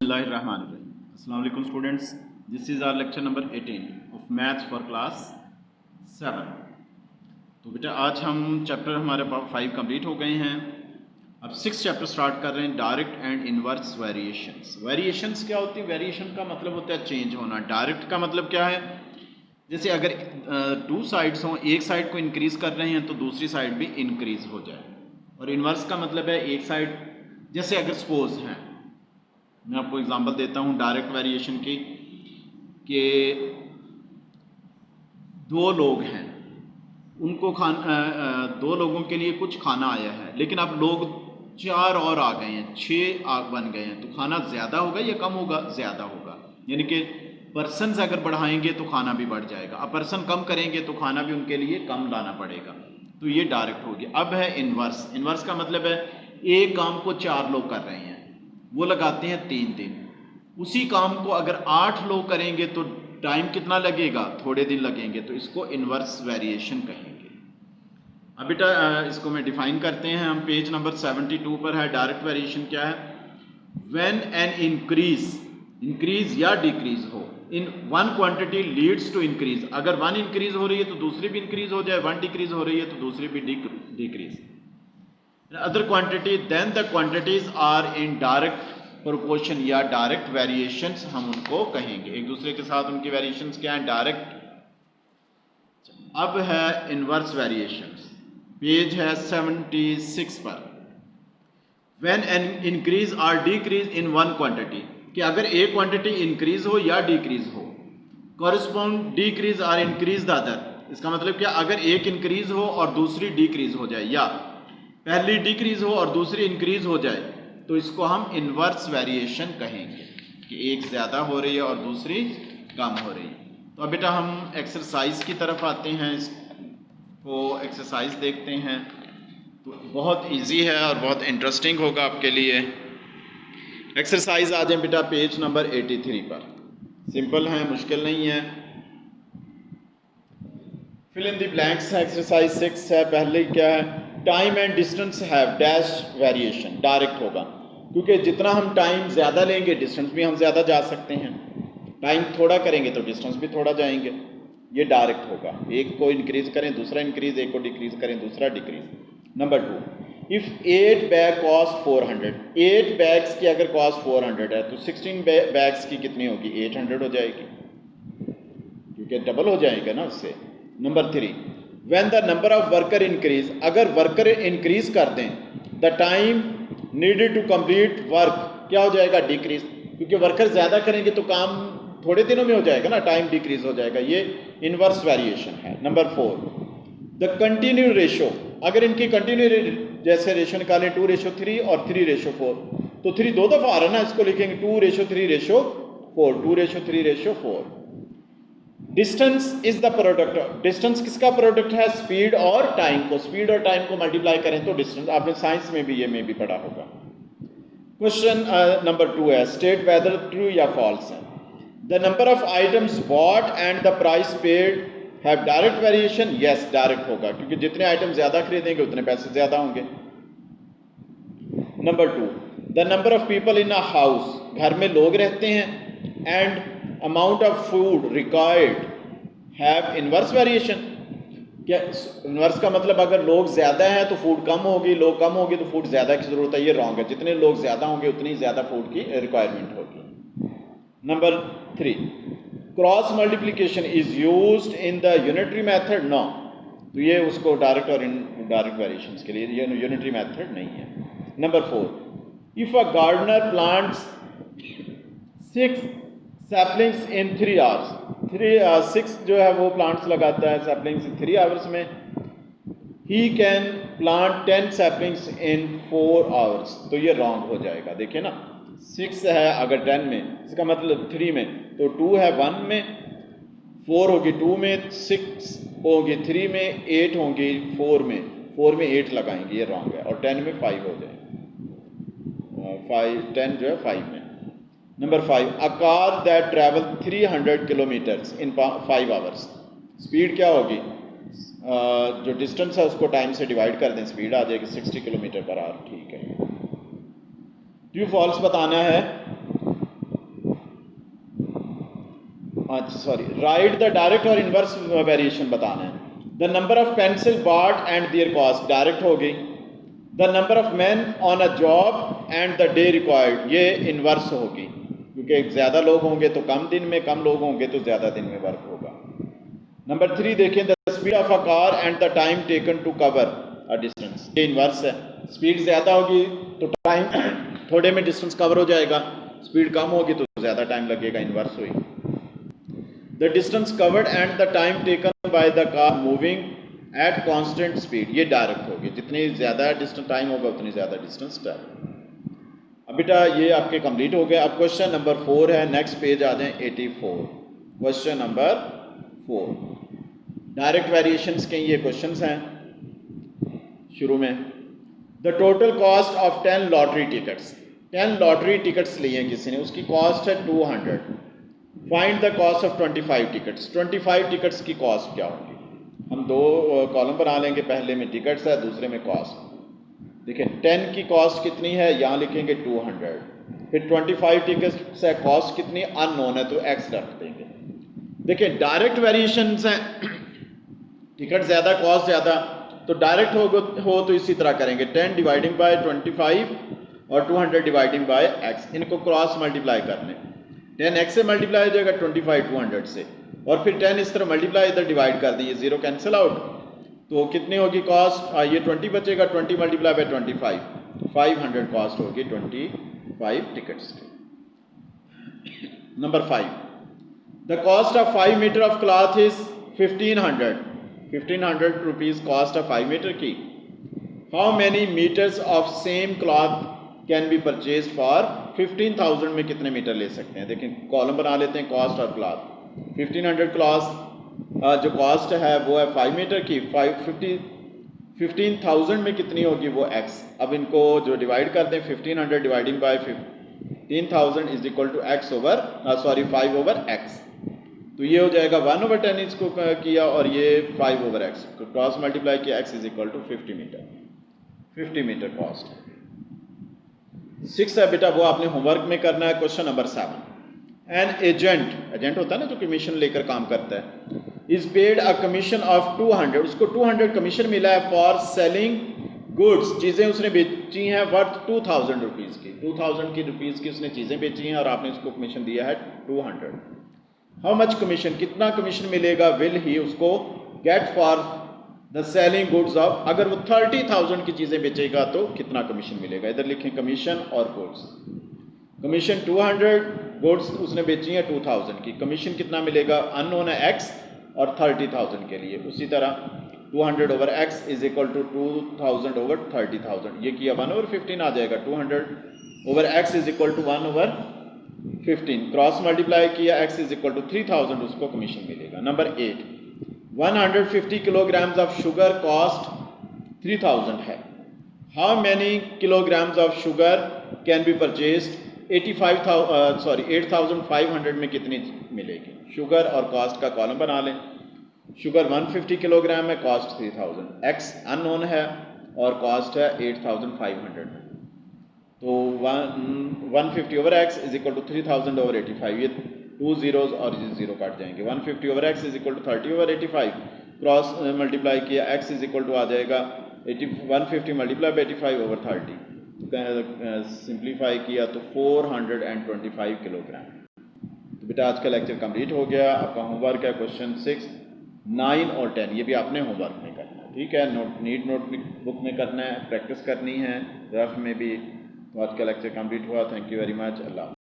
Assalamu alaikum students. This is our lecture number 18 of maths for class 7. तो बेटा आज हम चैप्टर हमारे 5 कंप्लीट हो गए हैं. अब 6 चैप्टर स्टार्ट कर रहे हैं. Direct and inverse variations. Variations क्या होती है? वेरिएशन का मतलब होता है चेंज होना. डायरेक्ट का मतलब क्या है? जैसे अगर टू साइड्स हों, एक साइड को इंक्रीज़ कर रहे हैं तो दूसरी साइड भी इंक्रीज़ हो जाए. और इनवर्स का मतलब है एक साइड, जैसे अगर सपोज है, मैं आपको एग्जांपल देता हूँ डायरेक्ट वेरिएशन की, कि दो लोग हैं, उनको दो लोगों के लिए कुछ खाना आया है, लेकिन अब लोग 4 और आ गए हैं, 6 आग बन गए हैं, तो खाना ज़्यादा होगा या कम होगा? ज़्यादा होगा. यानी कि पर्सनस अगर बढ़ाएंगे तो खाना भी बढ़ जाएगा, अब पर्सन कम करेंगे तो खाना भी उनके लिए कम लाना पड़ेगा. तो ये डायरेक्ट हो गया. अब है इनवर्स. इनवर्स का मतलब है एक काम को 4 लोग कर रहे हैं, वो लगाते हैं 3 दिन. उसी काम को अगर 8 लोग करेंगे तो टाइम कितना लगेगा? थोड़े दिन लगेंगे. तो इसको इनवर्स वेरिएशन कहेंगे. अब बेटा इसको मैं डिफाइन करते हैं. हम पेज नंबर 72 पर है. डायरेक्ट वेरिएशन क्या है? व्हेन एन इंक्रीज या डिक्रीज हो in one quantity leads to increase. अगर वन इंक्रीज हो रही है तो दूसरी भी इंक्रीज हो जाए, वन डिक्रीज हो रही है तो दूसरी भी decrease. Other quantity then the quantities are in direct proportion या डायरेक्ट वेरिएशंस हम उनको कहेंगे. एक दूसरे के साथ उनकी वेरिएशंस क्या है? डायरेक्ट. अब है इनवर्स वेरिएशंस. पेज है 76 पर. व्हेन एन इंक्रीज और डिक्रीज इन वन क्वांटिटी, कि अगर एक क्वांटिटी इंक्रीज हो या डिक्रीज हो, कॉरस्पॉन्ड डिक्रीज और इंक्रीज द अदर. इसका मतलब क्या? अगर एक इंक्रीज हो और दूसरी डिक्रीज हो जाए, या पहली डिक्रीज हो और दूसरी इंक्रीज हो जाए, तो इसको हम इनवर्स वेरिएशन कहेंगे, कि एक ज़्यादा हो रही है और दूसरी कम हो रही है. तो अब बेटा हम एक्सरसाइज की तरफ आते हैं. इसको एक्सरसाइज देखते हैं. तो बहुत इजी है और बहुत इंटरेस्टिंग होगा आपके लिए. एक्सरसाइज आ जाए बेटा पेज नंबर 83 पर. सिंपल है, मुश्किल नहीं है. फिल इन द ब्लैंक्स है. एक्सरसाइज 6 है. पहले क्या है? Time and distance have dash variation. Direct होगा, क्योंकि जितना हम टाइम ज़्यादा लेंगे डिस्टेंस भी हम ज़्यादा जा सकते हैं. टाइम थोड़ा करेंगे तो डिस्टेंस भी थोड़ा जाएंगे. ये डायरेक्ट होगा. एक को इंक्रीज़ करें दूसरा इंक्रीज़, एक को डिक्रीज़ करें दूसरा decrease. Number 2, if 8 bag cost 400. 8 bags की अगर कॉस्ट 400 है तो 16 बैग्स की कितनी होगी? 800 हो जाएगी, क्योंकि डबल हो जाएगा ना उससे. Number 3, when the number of worker increase. अगर वर्कर इंक्रीज कर दें, the time needed to complete work क्या हो जाएगा? डिक्रीज, क्योंकि वर्कर ज़्यादा करेंगे तो काम थोड़े दिनों में हो जाएगा ना, टाइम डिक्रीज हो जाएगा. ये इनवर्स वेरिएशन है. Number 4, the continue ratio. अगर इनकी कंटिन्यू जैसे रेशो निकालें 2:3 और 3:4, तो 3 दो दफ़ा आ रहा है ना, इसको लिखेंगे 2:3:4, 2:3:4. Distance is the product. Distance किसका प्रोडक्ट है? स्पीड और टाइम को. स्पीड और टाइम को मल्टीप्लाई करें तो डिस्टेंस. आपने साइंस में भी ये में भी पढ़ा होगा. क्वेश्चन नंबर 2 है, स्टेट वेदर ट्रू या फॉल्स है. The number of items bought and the price paid have direct variation. Yes, direct होगा, क्योंकि जितने आइटम ज़्यादा खरीदेंगे उतने पैसे ज़्यादा होंगे. Number 2, the number of people in a house. घर में लोग रहते हैं. And amount of food required have inverse variation. क्या इनवर्स का मतलब? अगर लोग ज़्यादा हैं तो फूड कम होगी, लोग कम होगी तो फूड ज़्यादा की ज़रूरत है. ये रॉन्ग है. जितने लोग ज़्यादा होंगे उतनी ज़्यादा फूड की रिक्वायरमेंट होगी. Number 3, cross multiplication is used in the unitary method. No, तो ये उसको डायरेक्ट और इनडायरेक्ट वेरिएशंस के लिए ये यूनिटरी मेथड नहीं है. Number 4, if a gardener plants 6 saplings in 3 hours. 6 जो है वो प्लांट्स लगाता है सैपलिंग्स इन 3 आवर्स में. He can plant 10 saplings in 4 hours. तो ये रॉन्ग हो जाएगा. देखिए ना, 6 है अगर 10 में, इसका मतलब 3 में, तो 2 है 1 में, 4 होगी 2 में, 6 होगी 3 में, 8 होंगी 4 में. 4 में 8 लगाएंगे, ये रॉन्ग है. और 10 में 5 हो जाएगा. 10 जो है 5 में. Number 5, a car that travel 300 kilometres in 5 hours. Speed क्या होगी? जो डिस्टेंस है उसको टाइम से डिवाइड कर दें, स्पीड आ जाएगी 60 किलोमीटर पर आवर. ठीक है. ट्रू फॉल्स बताना है. अच्छा सॉरी, राइट द डायरेक्ट और इन्वर्स वेरिएशन बताना है। The number of pencil bought and their cost direct हो गई। The number of man on a job and the day required ये इन्वर्स होगी, क्योंकि ज़्यादा लोग होंगे तो कम दिन में, कम लोग होंगे तो ज़्यादा दिन में वर्क होगा। नंबर 3 देखें, the speed of a car and the time taken to cover a distance, ये इन्वर्स है। स्पीड ज़्यादा होगी तो टाइम थोड़े में डिस्टेंस कवर हो जाएगा, स्पीड कम होगी तो ज़्यादा टाइम लगेगा, इन्वर्स हुई। The distance covered and the time taken by the car moving at constant speed, ये डायरेक्ट होगी, जितनी ज़्यादा डिस्टेंस टाइम होगा उतनी ज़्यादा डिस्टेंस ट्रैवल। अब बेटा ये आपके कंप्लीट हो गए। अब क्वेश्चन नंबर 4 है, नेक्स्ट पेज आ जाएं 84। क्वेश्चन नंबर 4 डायरेक्ट वेरिएशंस के ये क्वेश्चंस हैं। शुरू में the total cost of 10 lottery tickets, 10 lottery tickets लिए हैं किसी ने, उसकी कॉस्ट है 200। Find the cost of 25 tickets, 25 tickets की कॉस्ट क्या होगी। हम दो कॉलम बना लेंगे, पहले में टिकट्स है, दूसरे में कॉस्ट। देखिए 10 की कॉस्ट कितनी है, यहाँ लिखेंगे 200, फिर 25 टिकट्स है, कॉस्ट कितनी अननोन है तो x रख देंगे। देखिए डायरेक्ट वेरिएशंस हैं, टिकट ज़्यादा कॉस्ट ज़्यादा, तो डायरेक्ट हो तो इसी तरह करेंगे, 10 डिवाइडिंग बाय 25 और 200 डिवाइडिंग बाय x, इनको क्रॉस मल्टीप्लाई करने, 10 x से मल्टीप्लाई हो जाएगा 25 200 से, और फिर 10 इस तरह मल्टीप्लाई इधर डिवाइड कर दिए, 0 कैंसिल आउट, तो कितनी होगी कॉस्ट, ये 20 बचेगा, 20 मल्टीप्लाई बाय 25, 500 कॉस्ट होगी 25 टिकट्स की। Number 5 the cost of 5 meter of cloth is 1500 rupees cost of 5 meter की। How many meters of same cloth can be purchase for 15,000 में कितने मीटर ले सकते हैं। देखिए कॉलम बना लेते हैं, कॉस्ट और क्लॉथ, 1500 क्लॉथ जो कॉस्ट है वो है 5 मीटर की, 15,000 में कितनी होगी वो x। अब इनको जो डिवाइड कर दें, 1500 dividing by 15,000 is equal to x over 5 over x, तो ये हो जाएगा 1/10 इसको किया और ये 5 ओवर x, तो क्रॉस मल्टीप्लाई किया, x is equal to 50 metre cost. 6 है बेटा, वो आपने होमवर्क में करना है। क्वेश्चन नंबर 7 एन एजेंट होता है ना जो कमीशन लेकर काम करता है, is paid a commission of 200, उसको 200 कमीशन मिला है फॉर सेलिंग गुड्स, चीज़ें उसने बेची हैं वर्थ 2000 रुपीज़ की, 2000 की रुपीज़ की उसने चीज़ें बेची हैं और आपने उसको कमीशन दिया है 200। हाउ मच कमीशन, कितना कमीशन मिलेगा, विल ही उसको get for the selling goods of, अगर वो 30,000 की चीज़ें बेचेगा तो कितना कमीशन मिलेगा। इधर लिखें कमीशन और गुड्स, कमीशन 200, गुड्स उसने बेची हैं 2000 की, कमीशन कितना मिलेगा अननोन है x और 30,000 के लिए, उसी तरह 200 over x is equal to 2000 over 30,000, ये किया 1/15 आ जाएगा, 200 over x is equal to 1/15, cross multiply किया, x इज इक्वल टू 3000, उसको कमीशन मिलेगा। Number 8 150 kilograms of sugar cost 3000 है, how many kilograms of sugar can be purchased 8,500 में कितनी मिलेगी। शुगर और कॉस्ट का कॉलम बना लें, शुगर 150 किलोग्राम है, कॉस्ट 3000, x अननोन है और कॉस्ट है 8500 में, तो 150 over x is equal to 3000 over 85, ये 2 zeros और ये 0 काट जाएंगे, 150 over x is equal to 30 over 85, cross multiply किया, x इज इक्वल टू आ जाएगा 150 मल्टीप्लाई बाई 85 ओवर 30, सिंप्लीफाई किया तो 425 किलोग्राम। तो बेटा आज का लेक्चर कंप्लीट हो गया। आपका होमवर्क है क्वेश्चन 6, 9 और 10, ये भी आपने होमवर्क में करना है, ठीक है, नोटबुक में करना है, प्रैक्टिस करनी है, रफ में भी। तो आज का लेक्चर कंप्लीट हुआ, thank you very much, Allah.